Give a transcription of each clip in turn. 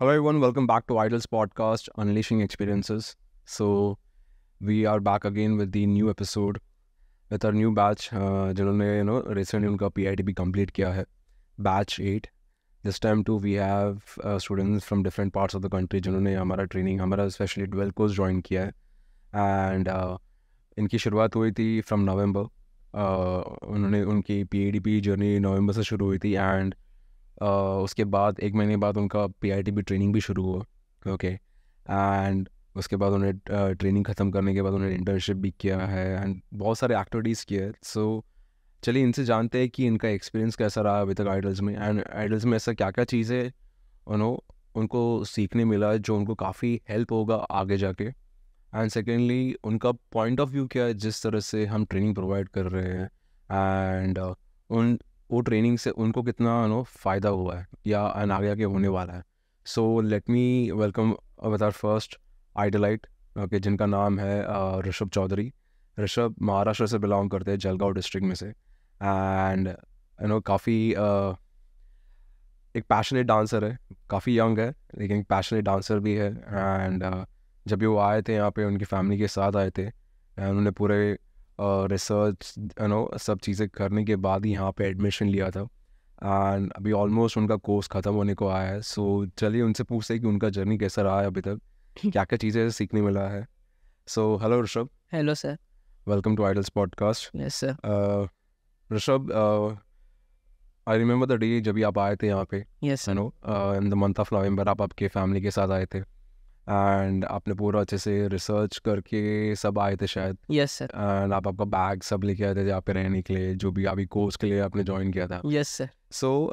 Hello everyone, welcome back to Idols podcast, Unleashing Experiences. So we are back again with the new episode with our new batch जिन्होंने recently उनका PITB complete किया है, batch 8. This time too we have students from different parts of the country जिन्होंने हमारा training, हमारा especially 12 course join किया है. And इनकी शुरुआत हुई थी from November. उन्होंने उनकी PITB जर्नी नवंबर से शुरू हुई थी एंड उसके बाद एक महीने बाद उनका PITB ट्रेनिंग भी शुरू हुआ. ओके एंड उसके बाद उन्हें ट्रेनिंग ख़त्म करने के बाद उन्होंने इंटर्नशिप भी किया है एंड बहुत सारे एक्टिविटीज़ किए हैं. सो चलिए इनसे जानते हैं कि इनका एक्सपीरियंस कैसा रहा अभी तक आइडल्स में, एंड आइडल्स में ऐसा क्या क्या चीज़ें उनको सीखने मिला जो उनको काफ़ी हेल्प होगा आगे जाके. एंड सेकेंडली उनका पॉइंट ऑफ व्यू क्या है जिस तरह से हम ट्रेनिंग प्रोवाइड कर रहे हैं, एंड वो ट्रेनिंग से उनको कितना फ़ायदा हुआ है या आगे होने वाला है. So let me welcome with our first आइडलाइट, ओके, जिनका नाम है ऋषभ चौधरी. ऋषभ महाराष्ट्र से बिलोंग करते हैं, जलगांव डिस्ट्रिक्ट में से, एंड काफ़ी एक पैशनेट डांसर है. काफ़ी यंग है लेकिन पैशनेट डांसर भी है. एंड जब भी वो आए थे यहाँ पे उनकी फैमिली के साथ आए थे, उन्होंने पूरे रिसर्च सब चीज़ें करने के बाद ही यहाँ पे एडमिशन लिया था. एंड अभी ऑलमोस्ट उनका कोर्स ख़त्म होने को आया है. सो चलिए उनसे पूछते हैं कि उनका जर्नी कैसा रहा है अभी तक, क्या क्या चीज़ें सीखने मिला है. So hello Rishabh. Hello sir. Welcome to Idols podcast. Yes sir. Rishabh, I remember the day जब भी आप आए थे यहाँ पे, yes sir. In the month of November आप आपके फैमिली के साथ आए थे एंड आपने पूरा अच्छे से रिसर्च करके सब आए थे शायद. Yes sir. एंड आप आपका बैग सब लेके आए थे यहाँ पे रहने के लिए, जो भी अभी कोर्स के लिए आपने ज्वाइन किया था. Yes sir. सो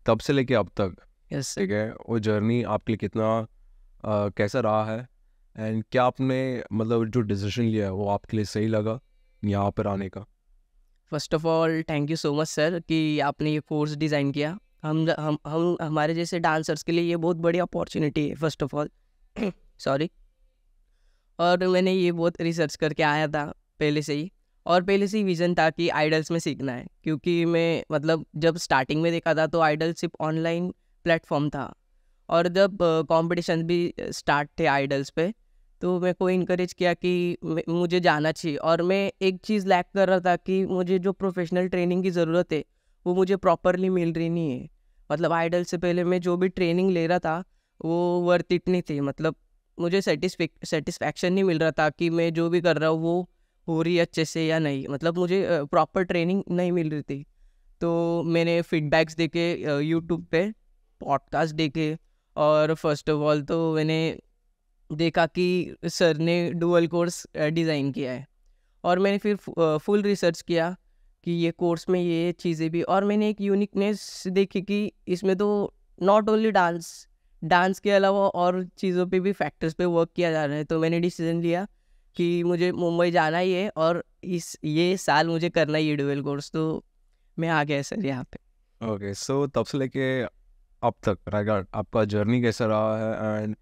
तब से लेके अब तक, यस सर. ठीक है, वो जर्नी आपके लिए कितना कैसा रहा है, एंड क्या आपने मतलब जो डिसीजन लिया है वो आपके लिए सही लगा यहाँ पर आने का? First of all thank you so much sir कि आपने ये कोर्स डिज़ाइन किया. हम हमारे जैसे डांसर्स के लिए ये बहुत बड़ी अपॉर्चुनिटी है फर्स्ट ऑफ ऑल. सॉरी. और मैंने ये बहुत रिसर्च करके आया था पहले से ही, और पहले से ही विज़न था कि आइडल्स में सीखना है, क्योंकि मैं मतलब जब स्टार्टिंग में देखा था तो आइडल सिर्फ ऑनलाइन प्लेटफॉर्म था, और जब कंपटीशन भी स्टार्ट थे आइडल्स पे तो मेरे को इनकरेज किया कि मुझे जाना चाहिए. और मैं एक चीज़ लैक कर रहा था कि मुझे जो प्रोफेशनल ट्रेनिंग की ज़रूरत है वो मुझे प्रॉपरली मिल रही नहीं है. मतलब आइडल से पहले मैं जो भी ट्रेनिंग ले रहा था वो वर्थ इट नहीं थी. मतलब मुझे सेटिस्फैक्शन नहीं मिल रहा था कि मैं जो भी कर रहा हूँ वो हो रही है अच्छे से या नहीं. मतलब मुझे प्रॉपर ट्रेनिंग नहीं मिल रही थी. तो मैंने फीडबैक्स देखे, यूट्यूब पे पॉडकास्ट देखे, और फर्स्ट ऑफ ऑल तो मैंने देखा कि सर ने डुअल कोर्स डिज़ाइन किया है, और मैंने फिर फुल रिसर्च किया कि ये कोर्स में ये चीज़ें भी, और मैंने एक यूनिकनेस देखी कि इसमें तो नॉट ओनली डांस के अलावा और चीज़ों पे भी फैक्टर्स पे वर्क किया जा रहा है. तो मैंने डिसीजन लिया कि मुझे मुंबई जाना ही है और ये साल मुझे करना ही है डुअल कोर्स. तो मैं आ गया सर यहाँ पे. ओके, सो तब से लेके अब तक राइट आपका जर्नी कैसा रहा है, एंड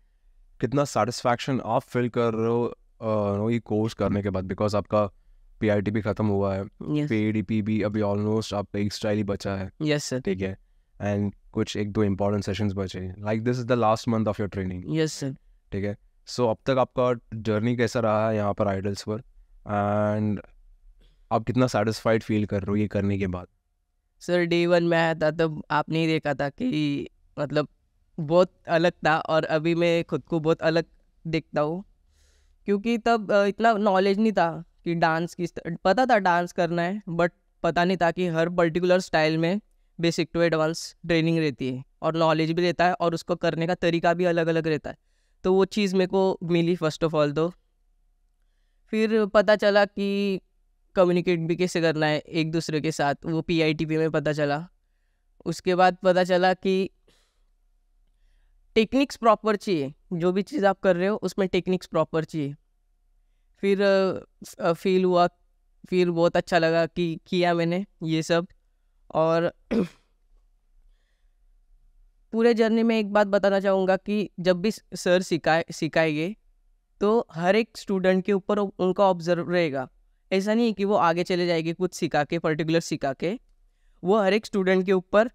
कितना सेटिस्फैक्शन आप फील कर रहे हो ये कोर्स करने के बाद, बिकॉज आपका PITB ख़त्म हुआ है, यस. PADP भी अभी ऑलमोस्ट आपका एक स्टाइल ही बचा है, यस सर. ठीक है, एंड कुछ एक दो इम्पॉर्टेंट सेशंस बचे हैं, like this is the last month of your training, yes sir. ठीक है. सो अब तक आपका जर्नी कैसा रहा है यहाँ पर आइडल्स पर, एंड आप कितना सेटिस्फाइड फील कर रहे हो ये करने के बाद? सर डे 1 में आया था तब आपने ही देखा था कि मतलब बहुत अलग था, और अभी मैं खुद को बहुत अलग देखता हूँ, क्योंकि तब इतना नॉलेज नहीं था कि डांस की. पता था डांस करना है, बट पता नहीं था कि हर पर्टिकुलर स्टाइल में बेसिक टू एडवांस ट्रेनिंग रहती है, और नॉलेज भी रहता है, और उसको करने का तरीका भी अलग अलग रहता है. तो वो चीज़ मेरे को मिली फर्स्ट ऑफ ऑल. तो फिर पता चला कि कम्युनिकेट भी कैसे करना है एक दूसरे के साथ, वो PITB में पता चला. उसके बाद पता चला कि टेक्निक्स प्रॉपर चाहिए, जो भी चीज़ आप कर रहे हो उसमें टेक्निक्स प्रॉपर चाहिए. फिर फील हुआ, फिर बहुत अच्छा लगा कि किया मैंने ये सब. और पूरे जर्नी में एक बात बताना चाहूँगा कि जब भी सर सिखाएंगे तो हर एक स्टूडेंट के ऊपर उनका ऑब्जर्व रहेगा. ऐसा नहीं है कि वो आगे चले जाएंगे कुछ सिखा के, पर्टिकुलर सिखा के. वो हर एक स्टूडेंट के ऊपर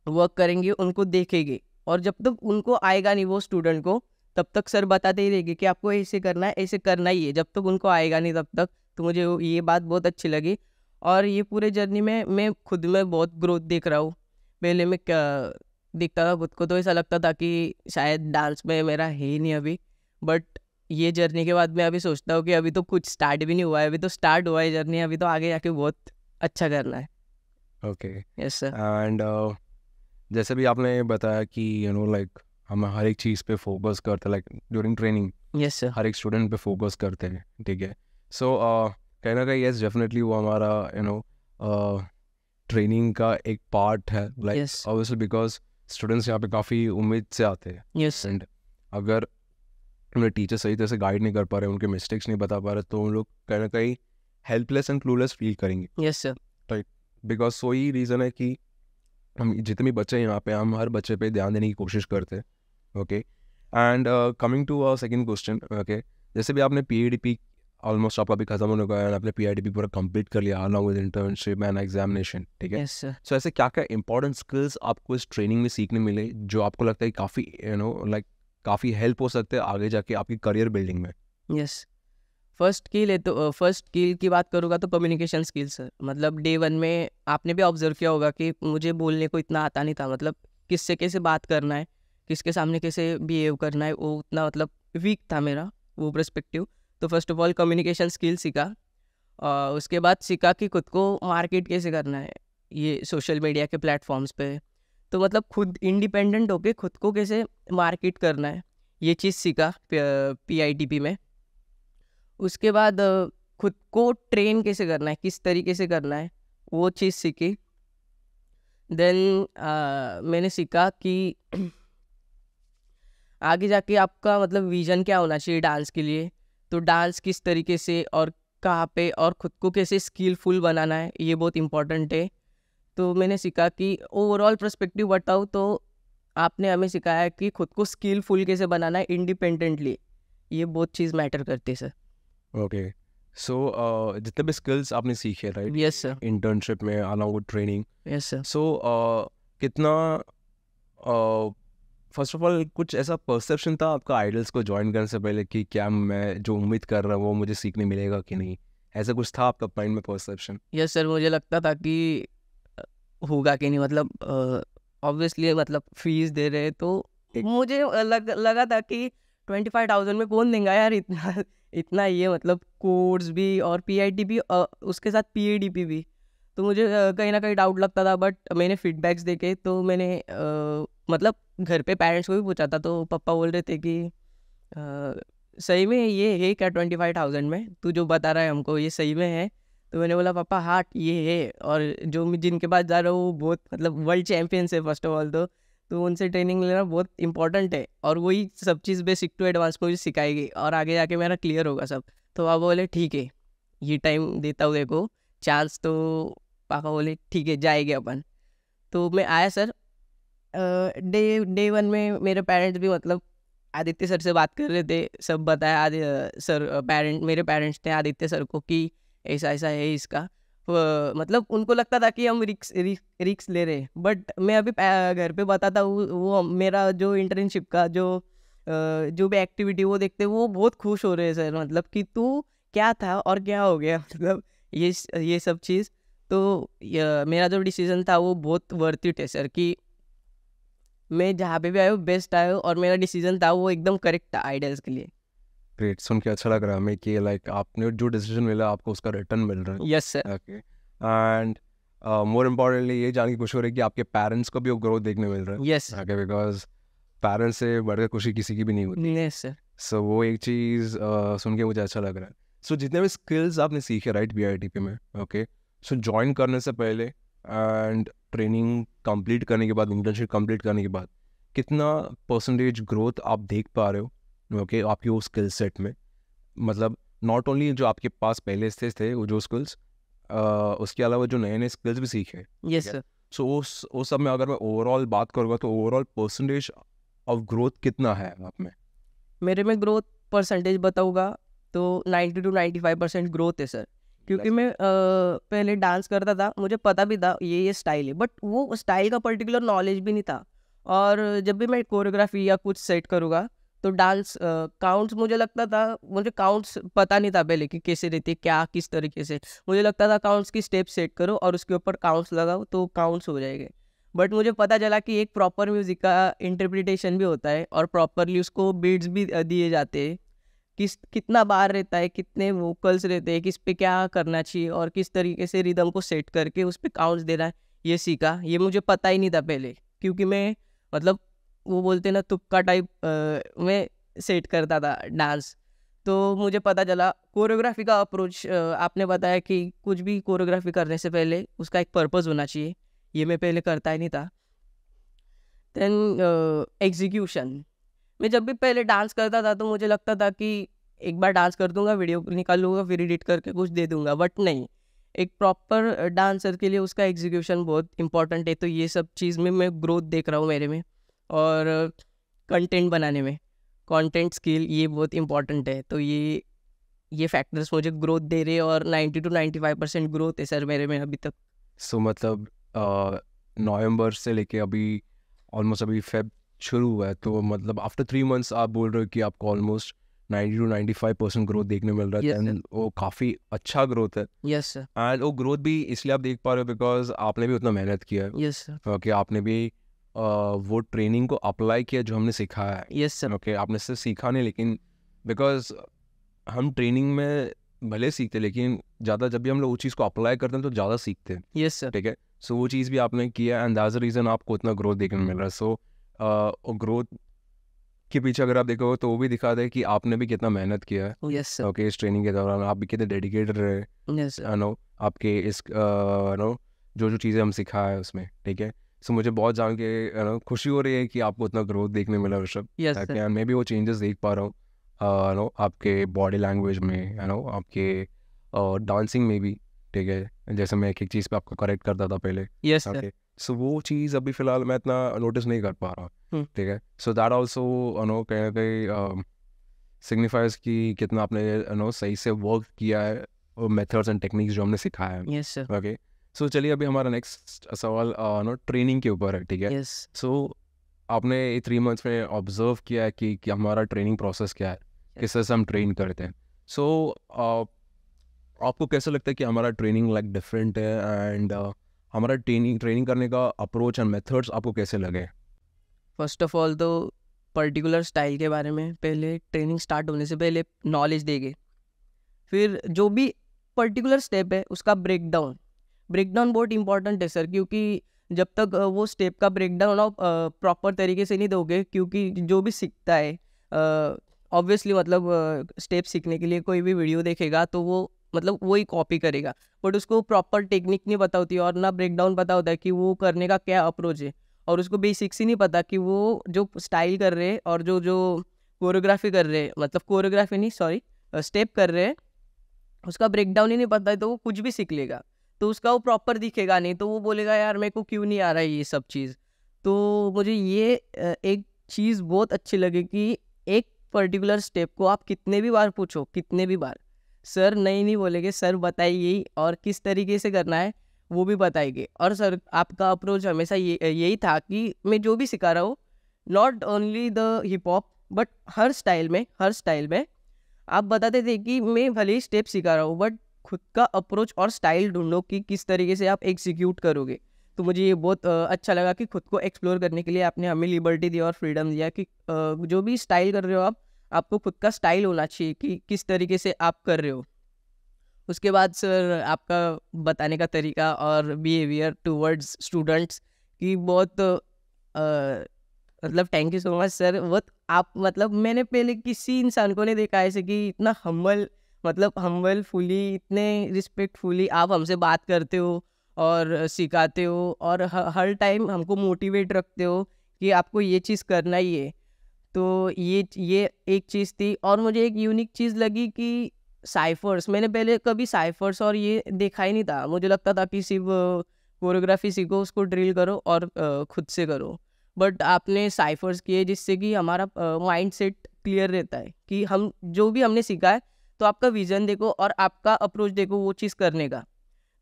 वर्क करेंगे, उनको देखेंगे, और जब तक उनको आएगा नहीं वो स्टूडेंट को, तब तक सर बताते ही रहेंगे कि आपको ऐसे करना है, ऐसे करना ही है। जब तक उनको आएगा नहीं तब तक। तो मुझे ये बात बहुत अच्छी लगी। और ये पूरे जर्नी में मैं खुद में बहुत ग्रोथ देख रहा हूँ। पहले मैं क्या देखता था खुद को, तो ऐसा लगता था कि शायद डांस में मेरा है ही नहीं अभी। बट ये जर्नी के बाद मैं अभी सोचता हूँ कि अभी तो कुछ स्टार्ट भी नहीं हुआ है, अभी तो स्टार्ट हुआ है जर्नी, अभी तो आगे जाके बहुत अच्छा करना है। ओके। Yes sir. एंड जैसे भी आपने बताया कि लाइक हम हर एक चीज़ पे फोकस करते हैं, like during training yes sir. हर एक स्टूडेंट पे फोकस करते हैं, ठीक है। सो कहीं ना कहीं यस डेफिनेटली वो हमारा ट्रेनिंग का एक पार्ट है, like Yes. Obviously because students यहाँ पे काफ़ी उम्मीद से आते हैं। यस एंड अगर उन्हें टीचर सही तरह से गाइड नहीं कर पा रहे, उनके मिस्टेक्स नहीं बता पा रहे, तो उन लोग कहीं ना कहीं हेल्पलेस एंड क्लूलेस फील करेंगे। Yes sir. बिकॉज वही रीज़न है कि हम जितने भी बच्चे हैं यहाँ पे, हम हर बच्चे पे ध्यान देने की कोशिश करते हैं। Okay. And coming to a second question, okay, जैसे भी आपने पीएडीपी ऑलमोस्ट आपका भी खत्म होने का है, आपने पीआईडीपी पूरा कंप्लीट कर लिया along with internship and examination, ठीक है। Yes sir. सो ऐसे क्या क्या इंपॉर्टेंट स्किल्स आपको इस ट्रेनिंग में सीखने मिले जो आपको लगता है काफ़ी लाइक काफ़ी हेल्प हो सकते हैं आगे जाके आपकी करियर बिल्डिंग में? यस। फर्स्ट स्किल है तो फर्स्ट स्किल की बात करूँगा तो कम्युनिकेशन स्किल सर। मतलब डे वन में आपने भी ऑब्जर्व किया होगा कि मुझे बोलने को इतना आता नहीं था। मतलब किससे कैसे बात करना है, किसके सामने कैसे बिहेव करना है, वो उतना मतलब वीक था मेरा वो पर्सपेक्टिव। तो first of all communication skill सीखा। उसके बाद सीखा कि खुद को मार्केट कैसे करना है ये सोशल मीडिया के प्लेटफॉर्म्स पे। तो मतलब खुद इंडिपेंडेंट होके खुद को कैसे मार्केट करना है, ये चीज़ सीखा पीआईटीपी में। उसके बाद खुद को ट्रेन कैसे करना है, किस तरीके से करना है, वो चीज़ सीखी। देन मैंने सीखा कि आगे जाके आपका मतलब विजन क्या होना चाहिए डांस के लिए। तो डांस किस तरीके से और कहाँ पे और खुद को कैसे स्किलफुल बनाना है, ये बहुत इम्पोर्टेंट है। तो मैंने सीखा कि ओवरऑल पर्सपेक्टिव बताऊँ तो आपने हमें सिखाया कि खुद को स्किलफुल कैसे बनाना है इंडिपेंडेंटली। ये बहुत चीज़ मैटर करती है सर। ओके। सो जितने भी स्किल्स आपने सीखे, राइट, यस सर। इंटर्नशिप में along with training, yes sir. So कितना फर्स्ट ऑफ ऑल कुछ ऐसा परसेप्शन था आपका आइडल्स को ज्वाइन करने से पहले कि क्या मैं जो उम्मीद कर रहा हूँ वो मुझे सीखने मिलेगा कि नहीं? ऐसा कुछ था आपका माइंड में परसेप्शन? यस सर, मुझे लगता था कि होगा कि नहीं। मतलब ऑब्वियसली मतलब फीस दे रहे तो मुझे लगा था कि 25,000 में कौन देगा यार इतना इतना ये मतलब कोर्स भी और पीआईटी भी उसके साथ पीएडीपी भी। तो मुझे कहीं ना कहीं डाउट लगता था। बट मैंने फीडबैक्स देखे तो मैंने मतलब घर पे पेरेंट्स को भी पूछा था, तो पापा बोल रहे थे कि सही में ये है क्या 25,000 में, तू जो बता रहा है हमको ये सही में है? तो मैंने बोला पापा हाँ ये है। और जो मैं जिनके पास जा रहा हूँ वो बहुत मतलब वर्ल्ड चैम्पियंस है फर्स्ट ऑफ ऑल। तो उनसे ट्रेनिंग लेना बहुत इंपॉर्टेंट है और वही सब चीज़ बेसिक टू एडवांस मुझे सिखाएगी और आगे जाके मेरा क्लियर होगा सब। तो पापा बोले ठीक है ये टाइम देता हूँ देखो चांस। तो पापा बोले ठीक है जाएंगे अपन। तो मैं आया सर। डे वन में मेरे पेरेंट्स भी मतलब आदित्य सर से बात कर रहे थे, सब बताया मेरे पेरेंट्स ने आदित्य सर को कि ऐसा ऐसा है इसका। मतलब उनको लगता था कि हम रिक्स ले रहे हैं। बट मैं अभी घर पे बताता हूँ, वो मेरा जो इंटर्नशिप का जो भी एक्टिविटी वो देखते वो बहुत खुश हो रहे हैं सर। मतलब कि तू क्या था और क्या हो गया मतलब ये सब चीज़। तो मेरा जो डिसीजन था वो बहुत वर्थ इट है सर कि मैं जहाँ पे भी आया हूँ बेस्ट आया हूँ और मेरा डिसीजन था वो एकदम करेक्ट था आइडल्स के लिए। ग्रेट, सुन के अच्छा लग रहा है हमें कि लाइक आपने जो डिसीजन मिला आपको उसका रिटर्न मिल रहा है। Yes sir. Okay. And more importantly ये जान की खुशी हो रही है कि आपके पेरेंट्स को भी वो ग्रोथ देखने मिल रहा है। यस ओके, बिकॉज पेरेंट्स से बढ़कर खुशी किसी की भी नहीं होती। Yes sir. सो वो एक चीज़ सुन के मुझे अच्छा लग रहा है। सो जितने भी स्किल्स आपने सीखे राइट बीआईटीपी में, ओके, सो ज्वाइन करने से पहले एंड ट्रेनिंग कंप्लीट करने के बाद, इंटर्नशिप कंप्लीट करने के बाद कितना परसेंटेज ग्रोथ आप देख पा रहे हो, ओके, आपके वो स्किल सेट में? मतलब नॉट ओनली जो आपके पास पहले से थे वो जो स्किल्स, उसके अलावा जो नए नए स्किल्स भी सीखे। Yes sir. सो उस सब में अगर मैं ओवरऑल बात करूँगा तो ओवरऑल परसेंटेज ऑफ ग्रोथ कितना है आप में? मेरे में ग्रोथ परसेंटेज बताऊँगा तो 90 to 95% ग्रोथ है सर। क्योंकि मैं पहले डांस करता था, मुझे पता भी था ये स्टाइल है, बट वो स्टाइल का पर्टिकुलर नॉलेज भी नहीं था। और जब भी मैं कोरियोग्राफी या कुछ सेट करूँगा तो डांस काउंट्स मुझे लगता था, मुझे काउंट्स पता नहीं था पहले कि कैसे रहती है, क्या किस तरीके से। मुझे लगता था काउंट्स की स्टेप सेट करो और उसके ऊपर काउंट्स लगाओ तो काउंट्स हो जाएंगे। बट मुझे पता चला कि एक प्रॉपर म्यूज़िक का इंटरप्रिटेशन भी होता है और प्रॉपरली उसको बीट्स भी दिए जाते हैं, कितना बार रहता है, कितने वोकल्स रहते हैं, किस पे क्या करना चाहिए और किस तरीके से रिदम को सेट करके उस पे काउंट्स देना है। ये सीखा, ये मुझे पता ही नहीं था पहले, क्योंकि मैं मतलब वो बोलते ना तुक्का टाइप में सेट करता था डांस। तो मुझे पता चला कोरियोग्राफी का अप्रोच, आपने बताया कि कुछ भी कोरियोग्राफी करने से पहले उसका एक पर्पस होना चाहिए, ये मैं पहले करता ही नहीं था। देन एग्जीक्यूशन, मैं जब भी पहले डांस करता था तो मुझे लगता था कि एक बार डांस कर दूंगा, वीडियो निकाल लूँगा, फिर एडिट करके कुछ दे दूंगा, बट नहीं, एक प्रॉपर डांसर के लिए उसका एग्जीक्यूशन बहुत इंपॉर्टेंट है। तो ये सब चीज़ में मैं ग्रोथ देख रहा हूँ मेरे में, और कंटेंट बनाने में कंटेंट स्किल ये बहुत इंपॉर्टेंट है। तो ये फैक्टर्स मुझे ग्रोथ दे रहे हैं और 90 to 95% ग्रोथ है सर मेरे में अभी तक। सो मतलब नवंबर से लेके अभी ऑलमोस्ट अभी फेब शुरू हुआ है, तो मतलब आफ्टर 3 मंथ्स आप बोल रहे हो कि आपको ऑलमोस्ट 90 to 95% ग्रोथ देखने मिल रहा है। Yes, sir. एंड वो काफ़ी अच्छा ग्रोथ है। यस सर, एंड वो ग्रोथ भी इसलिए आप देख पा रहे हो बिकॉज आपने भी उतना मेहनत किया है। यस सर, ओके, आपने भी वो ट्रेनिंग को अप्लाई किया जो हमने सिखाया है। यस सर, ओके, आपने सिर्फ सीखा नहीं, लेकिन बिकॉज हम ट्रेनिंग में भले सीखते, लेकिन ज़्यादा जब भी हम लोग उस चीज़ को अप्लाई करते हैं तो ज़्यादा सीखते हैं। यस सर, ठीक है, सो वो चीज़ भी आपने किया एंड दैट्स द रीज़न आपको इतना ग्रोथ देखने मिल रहा है। सो ग्रोथ के पीछे अगर आप देखोगे तो वो भी दिखाता है कि आपने भी कितना मेहनत किया है। यस सर, ओके, इस ट्रेनिंग के दौरान आप भी कितने डेडिकेटेड रहे, यस सर, नो, आपके इस नो जो जो चीज़ें हम सिखाया है उसमें। ठीक है, सो मुझे बहुत जान के नो खुशी हो रही है कि आपको इतना ग्रोथ देखने मिला ऋषभ। यस ताकि सर, मैं भी वो चेंजेस देख पा रहा हूँ नो आपके बॉडी लैंग्वेज में, नो आपके डांसिंग में भी। ठीक है, जैसे मैं एक एक चीज़ पे आपको करेक्ट करता था पहले। यस सर, ओके, सो वो चीज़ अभी फ़िलहाल मैं इतना नोटिस नहीं कर पा रहा। हम्म, ठीक है, सो दैट ऑल्सो नो कहीं ना कहीं सिग्निफाइज कि कितना आपने नो सही से वर्क किया है और मेथड्स एंड टेक्निक्स जो हमने सिखाया है। यस सर, ओके, सो चलिए अभी हमारा नेक्स्ट सवाल नो ट्रेनिंग के ऊपर है। ठीक है, यस, सो आपने 3 मंथ्स में ऑब्जर्व किया है कि हमारा ट्रेनिंग प्रोसेस क्या है, किस तरह से हम ट्रेन करते हैं। सो आपको कैसा लगता है कि हमारा ट्रेनिंग लाइक डिफरेंट है, एंड हमारा ट्रेनिंग करने का अप्रोच एंड मेथड्स आपको कैसे लगे? फर्स्ट ऑफ ऑल तो पर्टिकुलर स्टाइल के बारे में पहले ट्रेनिंग स्टार्ट होने से पहले नॉलेज देंगे, फिर जो भी पर्टिकुलर स्टेप है उसका ब्रेकडाउन बहुत इंपॉर्टेंट है सर, क्योंकि जब तक वो स्टेप का ब्रेकडाउन आप प्रॉपर तरीके से नहीं दोगे, क्योंकि जो भी सीखता है ऑब्वियसली मतलब स्टेप सीखने के लिए कोई भी वीडियो देखेगा तो वो मतलब वही कॉपी करेगा, बट उसको प्रॉपर टेक्निक नहीं पता होती और ना ब्रेकडाउन पता होता है कि वो करने का क्या अप्रोच है, और उसको बेसिक्स ही नहीं पता कि वो जो स्टाइल कर रहे हैं और जो जो कोरियोग्राफी कर रहे हैं, मतलब कोरियोग्राफी नहीं सॉरी स्टेप कर रहे हैं, उसका ब्रेकडाउन ही नहीं पता है तो वो कुछ भी सीख लेगा, तो उसका वो प्रॉपर दिखेगा नहीं, तो वो बोलेगा यार मेरे को क्यों नहीं आ रहा है ये सब चीज़। तो मुझे ये एक चीज़ बहुत अच्छी लगी कि एक पर्टिकुलर स्टेप को आप कितने भी बार पूछो, कितने भी बार, सर नहीं बोलेंगे, सर बताइए और किस तरीके से करना है वो भी बताएंगे। और सर आपका अप्रोच हमेशा यही था कि मैं जो भी सिखा रहा हूँ, not only the hip hop but her style में आप बताते थे कि मैं भले ही स्टेप सिखा रहा हूँ बट खुद का अप्रोच और स्टाइल ढूंढो कि किस तरीके से आप एग्जीक्यूट करोगे। तो मुझे ये बहुत अच्छा लगा कि खुद को एक्सप्लोर करने के लिए आपने हमें लिबर्टी दी और फ्रीडम दिया कि जो भी स्टाइल कर रहे हो आप, आपको खुद का स्टाइल होना चाहिए कि किस तरीके से आप कर रहे हो। उसके बाद सर आपका बताने का तरीका और बिहेवियर टूवर्ड्स स्टूडेंट्स की बहुत मतलब thank you so much sir. बहुत आप मतलब मैंने पहले किसी इंसान को नहीं देखा ऐसे कि इतना हम्बल फुली, इतने रिस्पेक्टफुली आप हमसे बात करते हो और सिखाते हो और हर टाइम हमको मोटिवेट रखते हो कि आपको ये चीज़ करना ही है। तो ये एक चीज़ थी। और मुझे एक यूनिक चीज़ लगी कि साइफर्स, मैंने पहले कभी साइफर्स और ये देखा ही नहीं था। मुझे लगता था कि सिर्फ कोरियोग्राफी सीखो, उसको ड्रिल करो और खुद से करो, बट आपने साइफर्स किए जिससे कि हमारा माइंड सेट क्लियर रहता है कि हम जो भी हमने सीखा है तो आपका विजन देखो और आपका अप्रोच देखो वो चीज़ करने का।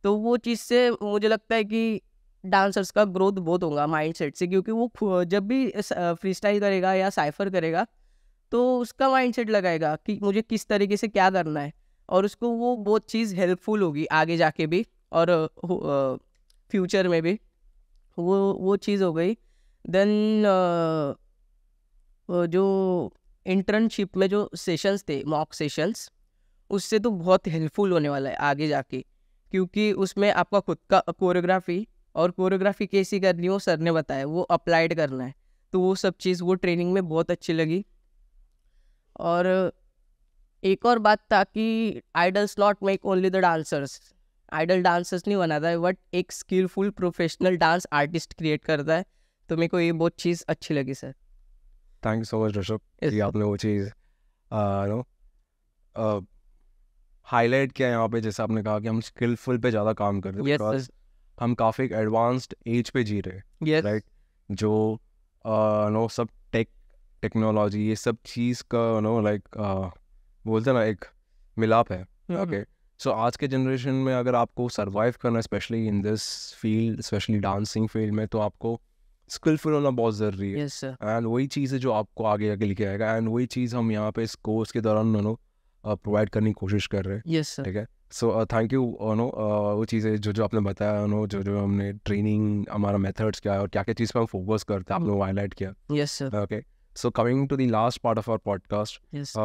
तो वो चीज़ से मुझे लगता है कि डांसर्स का ग्रोथ बहुत होगा माइंडसेट से, क्योंकि वो जब भी फ्री स्टाइल करेगा या साइफर करेगा तो उसका माइंडसेट लगाएगा कि मुझे किस तरीके से क्या करना है, और उसको वो बहुत चीज़ हेल्पफुल होगी आगे जाके भी और फ्यूचर में भी। वो चीज़ हो गई। देन जो इंटर्नशिप में जो सेशंस थे, मॉक सेशंस, उससे तो बहुत हेल्पफुल होने वाला है आगे जाके, क्योंकि उसमें आपका खुद का कोरियोग्राफी और कोरियोग्राफी कैसी करनी है वो सर ने बताया, वो अप्लाइड करना है। तो वो सब चीज़ वो ट्रेनिंग में बहुत अच्छी लगी। और एक और बात था कि Idols not make only the dancers, Idol dancers नहीं बनाता है, बट एक skilful professional dance artist create करता है। तो मेरे को ये बहुत चीज़ अच्छी लगी sir. Thank you so much Rishabh Yes, कि sir. आपने वो चीज़ नो हाईलाइट किया यहाँ पे, जैसे आपने कहा कि हम स्किलफुल पे ज़्यादा काम कर रहे हैं Yes, बिकॉज sir. हम काफ़ी एक एडवांस्ड एज पे जी रहे हैं, Yes. राइट? जो नो सब टेक्नोलॉजी ये सब चीज़ का नो लाइक बोलते हैं ना एक मिलाप है। ओके, सो आज के जनरेशन में अगर आपको सरवाइव करना है specially in this field, specially dancing field में, तो आपको स्किलफुल होना बहुत ज़रूरी है। Yes, sir. एंड वही चीज़ है जो आपको आगे आगे लेके आएगा, एंड वही चीज़ हम यहाँ पे इस कोर्स के दौरान नो प्रोवाइड करने की कोशिश कर रहे हैं। Yes, sir. ठीक है, सो थैंक यू नो वो चीज़ें जो आपने बताया, नो जो हमने ट्रेनिंग, हमारा मेथड्स क्या है और क्या क्या चीज़ पे हम फोकस करते हैं, आपने वो हाईलाइट किया। Yes, sir. Okay, so coming to the last part of our podcast, Yes.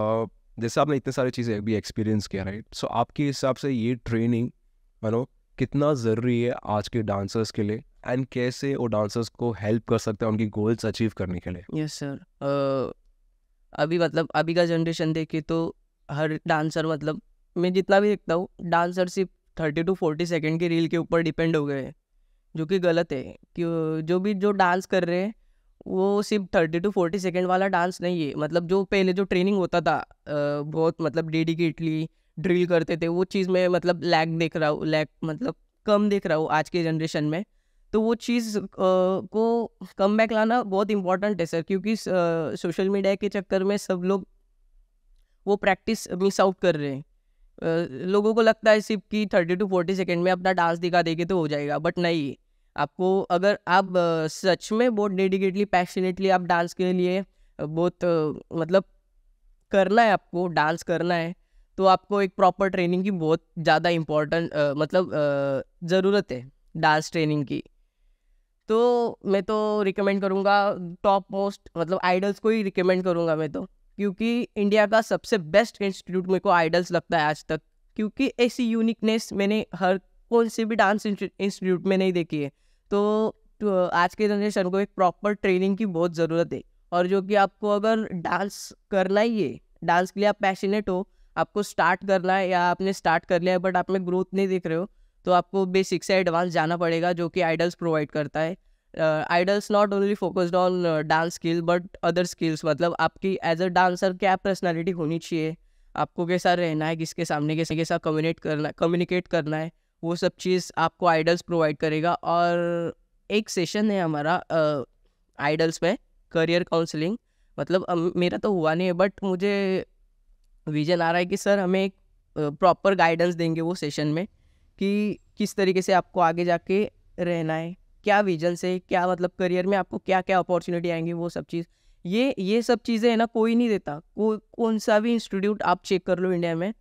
जैसे आपने इतने सारी चीज़ें भी एक्सपीरियंस किया, राइट? सो आपके हिसाब से ये ट्रेनिंग नो कितना ज़रूरी है आज के डांसर्स के लिए, एंड कैसे वो डांसर्स को हेल्प कर सकते हैं उनकी गोल्स अचीव करने के लिए? Yes sir. अभी मतलब अभी का जनरेशन देखे तो हर डांसर, मतलब मैं जितना भी देखता हूँ, डांसर सिर्फ 30 to 40 सेकेंड के रील के ऊपर डिपेंड हो गए हैं, जो कि गलत है। कि जो डांस कर रहे हैं वो सिर्फ 30 to 40 सेकेंड वाला डांस नहीं है। मतलब जो पहले जो ट्रेनिंग होता था, बहुत मतलब डेडिकेटली ड्रिल करते थे, वो चीज़ में मतलब लैग देख रहा हूँ, लैग मतलब कम देख रहा हूँ आज के जनरेशन में। तो वो चीज़ को कम बैक लाना बहुत इंपॉर्टेंट है सर, क्योंकि सोशल मीडिया के चक्कर में सब लोग वो प्रैक्टिस मिस आउट कर रहे हैं। लोगों को लगता है सिर्फ कि 30 to 40 सेकेंड में अपना डांस दिखा देंगे तो हो जाएगा, बट नहीं। आपको अगर आप सच में बहुत डेडिकेटली पैशनेटली आप डांस के लिए बहुत मतलब करना है, आपको डांस करना है, तो आपको एक प्रॉपर ट्रेनिंग की बहुत ज़्यादा इम्पोर्टेंट मतलब ज़रूरत है डांस ट्रेनिंग की। तो मैं तो रिकमेंड करूँगा टॉप मोस्ट, मतलब आइडल्स को ही रिकमेंड करूँगा मैं तो, क्योंकि इंडिया का सबसे बेस्ट इंस्टीट्यूट मेरे को आइडल्स लगता है आज तक। क्योंकि ऐसी यूनिकनेस मैंने हर कौन से भी डांस इंस्टीट्यूट में नहीं देखी है। तो आज के जनरेशन को एक प्रॉपर ट्रेनिंग की बहुत ज़रूरत है। और जो कि आपको अगर डांस करना ही है, डांस के लिए आप पैशनेट हो, आपको स्टार्ट करना है या आपने स्टार्ट कर लिया है बट आप में ग्रोथ नहीं दिख रहे हो, तो आपको बेसिक से एडवांस जाना पड़ेगा, जो कि आइडल्स प्रोवाइड करता है। Idols not only focused on dance skill but other skills, मतलब आपकी एज अ डांसर क्या पर्सनालिटी होनी चाहिए, आपको कैसा रहना है, किसके सामने कैसा कम्युनिकेट करना है, वो सब चीज़ आपको आइडल्स प्रोवाइड करेगा। और एक सेशन है हमारा आइडल्स में, करियर काउंसलिंग। मतलब मेरा तो हुआ नहीं है, बट मुझे विजन आ रहा है कि सर हमें एक प्रॉपर गाइडेंस देंगे वो सेशन में, कि किस तरीके से आपको आगे जाके रहना है, क्या विजन से, क्या मतलब करियर में आपको क्या क्या अपॉर्चुनिटी आएंगी, वो सब चीज़। ये सब चीज़ें है ना, कोई नहीं देता। कौन सा भी इंस्टीट्यूट आप चेक कर लो इंडिया में,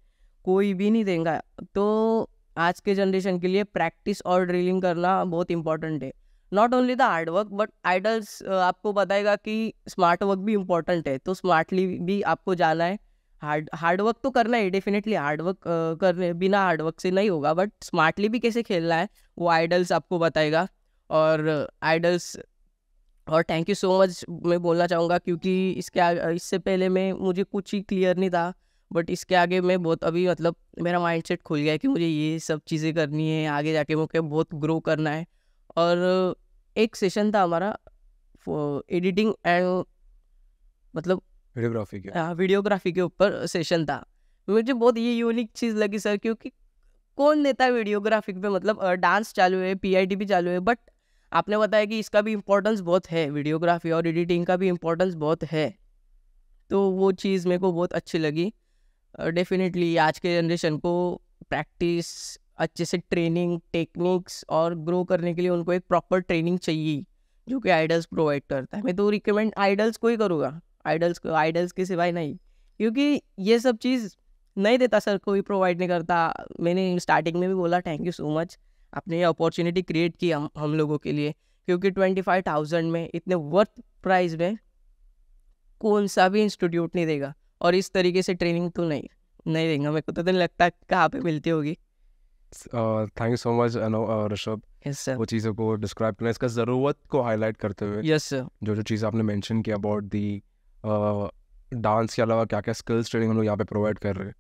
कोई भी नहीं देगा। तो आज के जनरेशन के लिए प्रैक्टिस और ड्रिलिंग करना बहुत इंपॉर्टेंट है। Not only the hard work but idols आपको बताएगा कि स्मार्ट वर्क भी इम्पॉर्टेंट है, तो स्मार्टली भी आपको जाना है। हार्ड वर्क तो करना है, डेफिनेटली हार्ड वर्क करने बिना हार्ड वर्क से नहीं होगा, बट स्मार्टली भी कैसे खेलना है वो आइडल्स आपको बताएगा। और आइडल्स, और थैंक यू सो मच मैं बोलना चाहूँगा, क्योंकि इससे पहले मुझे कुछ ही क्लियर नहीं था, बट इसके आगे मैं बहुत अभी मतलब मेरा माइंडसेट खुल गया है कि मुझे ये सब चीज़ें करनी है, आगे जाके मुझे बहुत ग्रो करना है। और एक सेशन था हमारा एडिटिंग एंड मतलब वीडियोग्राफी के ऊपर सेशन था। मुझे बहुत ये यूनिक चीज़ लगी सर, क्योंकि कौन देता है वीडियोग्राफी पे, मतलब डांस चालू है, पीआईटी भी चालू है, बट आपने बताया कि इसका भी इम्पोर्टेंस बहुत है, वीडियोग्राफी और एडिटिंग का भी इम्पोर्टेंस बहुत है। तो वो चीज़ मेरे को बहुत अच्छी लगी। डेफिनेटली आज के जनरेशन को प्रैक्टिस अच्छे से ट्रेनिंग टेक्निक्स और ग्रो करने के लिए उनको एक प्रॉपर ट्रेनिंग चाहिए जो कि आइडल्स प्रोवाइड करता है। मैं तो रिकमेंड आइडल्स को ही करूँगा, आइडल्स के सिवाय नहीं, क्योंकि ये सब चीज़ नहीं देता सर, कोई प्रोवाइड नहीं करता। मैंने स्टार्टिंग में भी बोला थैंक यू सो मच, आपने ये अपॉर्चुनिटी क्रिएट की हम लोगों के लिए, क्योंकि 25,000 में इतने वर्थ प्राइस में कौन सा भी इंस्टीट्यूट नहीं देगा, और इस तरीके से ट्रेनिंग तो नहीं देगा। मेरे को तो नहीं लगता कहाँ पे मिलती होगी। Thank you so much Rishabh, yes sir. वो चीज़ों को डिस्क्राइब करना, इसका ज़रूरत को हाईलाइट करते हुए यस सर। जो चीज़ आपने मेंशन किया अबाउट दी डांस के अलावा क्या क्या स्किल्स ट्रेनिंग हम लोग यहाँ पे प्रोवाइड कर रहे हैं,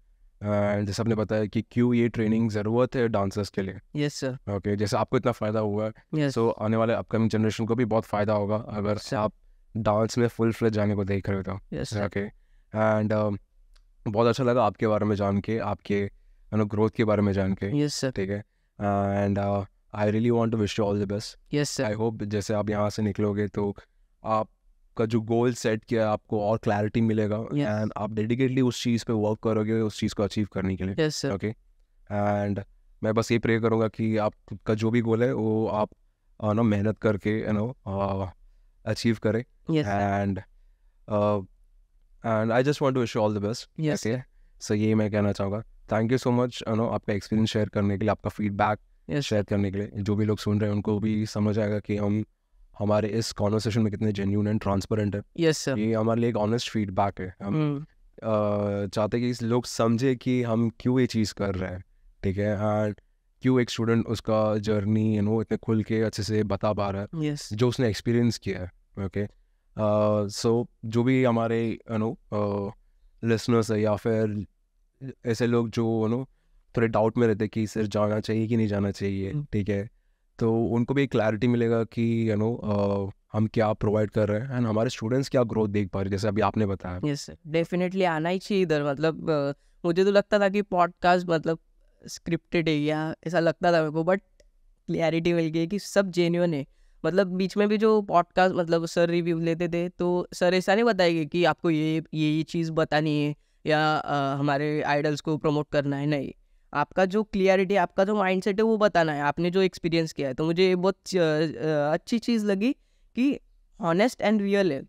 एंड जैसे आपने बताया कि क्यों ये ट्रेनिंग ज़रूरत है डांसर्स के लिए। Yes sir. ओके, जैसे आपको इतना फ़ायदा हुआ है, यस सो आने वाले अपकमिंग जनरेशन को भी बहुत फ़ायदा होगा अगर सर। आप डांस में फुल फ्लेज जाने को देख रहे हो तो। Yes sir. ओके, एंड बहुत अच्छा लगा आपके बारे में जान के, आपके ग्रोथ के बारे में जान के। Yes sir. ठीक है, and I really want to wish you all the best. Yes sir. I hope जैसे आप यहाँ से निकलोगे तो आपका जो गोल सेट किया है आपको और क्लैरिटी मिलेगा, एंड आप डेडिकेटली उस चीज़ पे वर्क करोगे उस चीज़ को अचीव करने के लिए। Yes sir. ओके, एंड मैं बस ये प्रे करूँगा कि आपका जो भी गोल है वो आप ना मेहनत करके अचीव करें, yes and I just want to wish you all the best. Yes okay, so ये मैं कहना चाहूँगा। थैंक यू सो मच आपका एक्सपीरियंस शेयर करने के लिए, आपका फीडबैक यस शेयर करने के लिए। जो भी लोग सुन रहे हैं उनको भी समझ आएगा कि हम हमारे इस कॉन्वर्सेशन में कितने जेन्यून एंड ट्रांसपेरेंट है। Yes sir. ये हमारे लिए एक ऑनेस्ट फीडबैक है। हम चाहते हैं कि लोग समझे कि हम क्यों ये चीज़ कर रहे हैं। ठीक है, एंड क्यों एक स्टूडेंट उसका जर्नी इतने खुल के अच्छे से बता पा रहा है यस जो उसने एक्सपीरियंस किया है। ओके, सो जो भी हमारे लिसनर्स है या फिर ऐसे लोग जो थोड़े डाउट में रहते कि सर जाना चाहिए कि नहीं जाना चाहिए, ठीक है, तो उनको भी क्लैरिटी मिलेगा कि हम क्या प्रोवाइड कर रहे हैं एंड हमारे स्टूडेंट्स क्या ग्रोथ देख पा रहे हैं, जैसे अभी आपने बताया। यस सर, डेफिनेटली आना ही चाहिए इधर। मतलब मुझे तो लगता था कि पॉडकास्ट मतलब स्क्रिप्टेड है या ऐसा लगता था मेरे को, बट क्लियरिटी मिल गई कि सब जेन्युइन है। मतलब बीच में भी जो पॉडकास्ट मतलब सर रिव्यू लेते थे तो सर ऐसा नहीं बताएंगे कि आपको ये चीज़ बतानी है या हमारे आइडल्स को प्रमोट करना है, नहीं। आपका जो क्लियरिटी, आपका जो माइंडसेट है वो बताना है, आपने जो एक्सपीरियंस किया है। तो मुझे ये बहुत अच्छी चीज़ लगी कि हॉनेस्ट एंड रियल है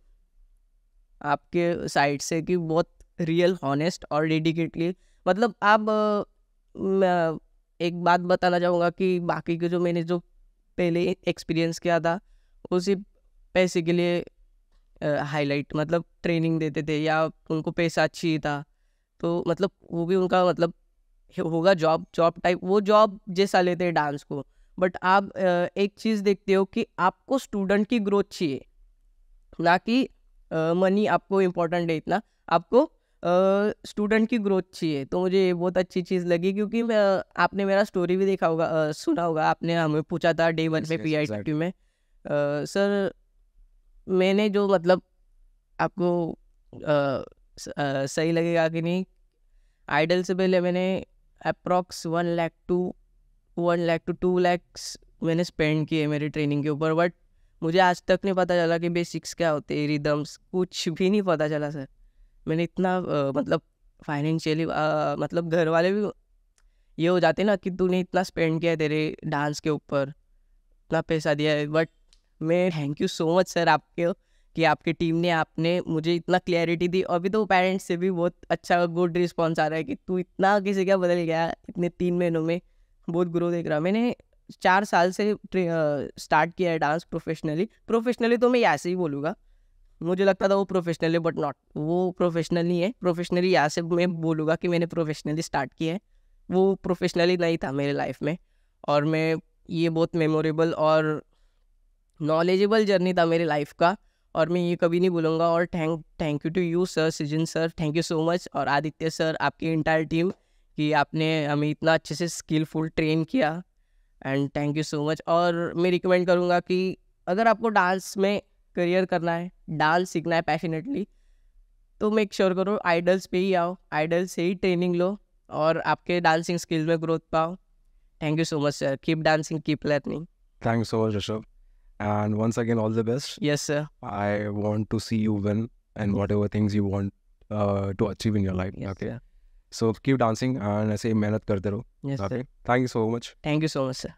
आपके साइड से, कि बहुत रियल, हॉनेस्ट और डेडिकेटली। मतलब आप मैं एक बात बताना चाहूँगा कि बाकी के जो मैंने जो पहले एक्सपीरियंस किया था वो सिर्फ पैसे के लिए हाईलाइट मतलब ट्रेनिंग देते थे या उनको पैसा चाहिए था, तो मतलब वो भी उनका मतलब होगा जॉब टाइप, वो जॉब जैसा लेते हैं डांस को। बट आप एक चीज़ देखते हो कि आपको स्टूडेंट की ग्रोथ चाहिए, ना कि मनी आपको इम्पोर्टेंट है इतना, आपको स्टूडेंट की ग्रोथ चाहिए। तो मुझे ये बहुत अच्छी चीज़ लगी, क्योंकि आपने मेरा स्टोरी भी देखा होगा, सुना होगा, आपने हमें पूछा था डे 1 पे PITT में सर मैंने जो मतलब आपको सही लगेगा कि नहीं, आइडल से पहले मैंने अप्रॉक्स 1 लाख टू 2 लाख मैंने स्पेंड किए मेरी ट्रेनिंग के ऊपर। बट मुझे आज तक नहीं पता चला कि बेसिक्स क्या होते हैं, रिदम्स, कुछ भी नहीं पता चला सर। मैंने इतना मतलब फाइनेंशियली मतलब घर वाले भी ये हो जाते ना कि तूने इतना स्पेंड किया है तेरे डांस के ऊपर, इतना पैसा दिया है। बट मैं thank you so much sir आपके, कि आपकी टीम ने आपने मुझे इतना क्लैरिटी दी। अभी तो पेरेंट्स से भी बहुत अच्छा गुड रिस्पॉन्स आ रहा है कि तू इतना किसी का बदल गया इतने 3 महीनों में, बहुत ग्रो देख रहा। मैंने 4 साल से स्टार्ट किया है डांस प्रोफेशनली तो मैं ऐसे ही बोलूँगा, मुझे लगता था वो प्रोफेशनली, बट नॉट, वो प्रोफेशनल नहीं है। प्रोफेशनली यहाँ से मैं बोलूँगा कि मैंने प्रोफेशनली स्टार्ट किया है, वो प्रोफेशनली नहीं था मेरे लाइफ में। और मैं ये बहुत मेमोरेबल और नॉलेजेबल जर्नी था मेरे लाइफ का, और मैं ये कभी नहीं भूलूंगा। और thank you to you sir, Srijan sir, thank you so much, और आदित्य सर, आपकी इंटायर टीम, कि आपने हमें इतना अच्छे से स्किलफुल ट्रेन किया, and thank you so much. और मैं रिकमेंड करूँगा कि अगर आपको डांस में करियर करना है, डांस सीखना है पैशनेटली, तो मेक श्योर करो आइडल्स पे ही आओ, आइडल्स से ही ट्रेनिंग लो और आपके डांसिंग स्किल्स में ग्रोथ पाओ। Thank you so much sir, keep dancing, keep learning. Thanks so much, Rishabh. And once again, all the best. Yes sir. I want to see you win and whatever things you want to achieve in your life. Yes Okay. sir. So keep dancing and ऐसे ही मेहनत करते रहो. Yes sir, thank you so much. Thank you so much sir.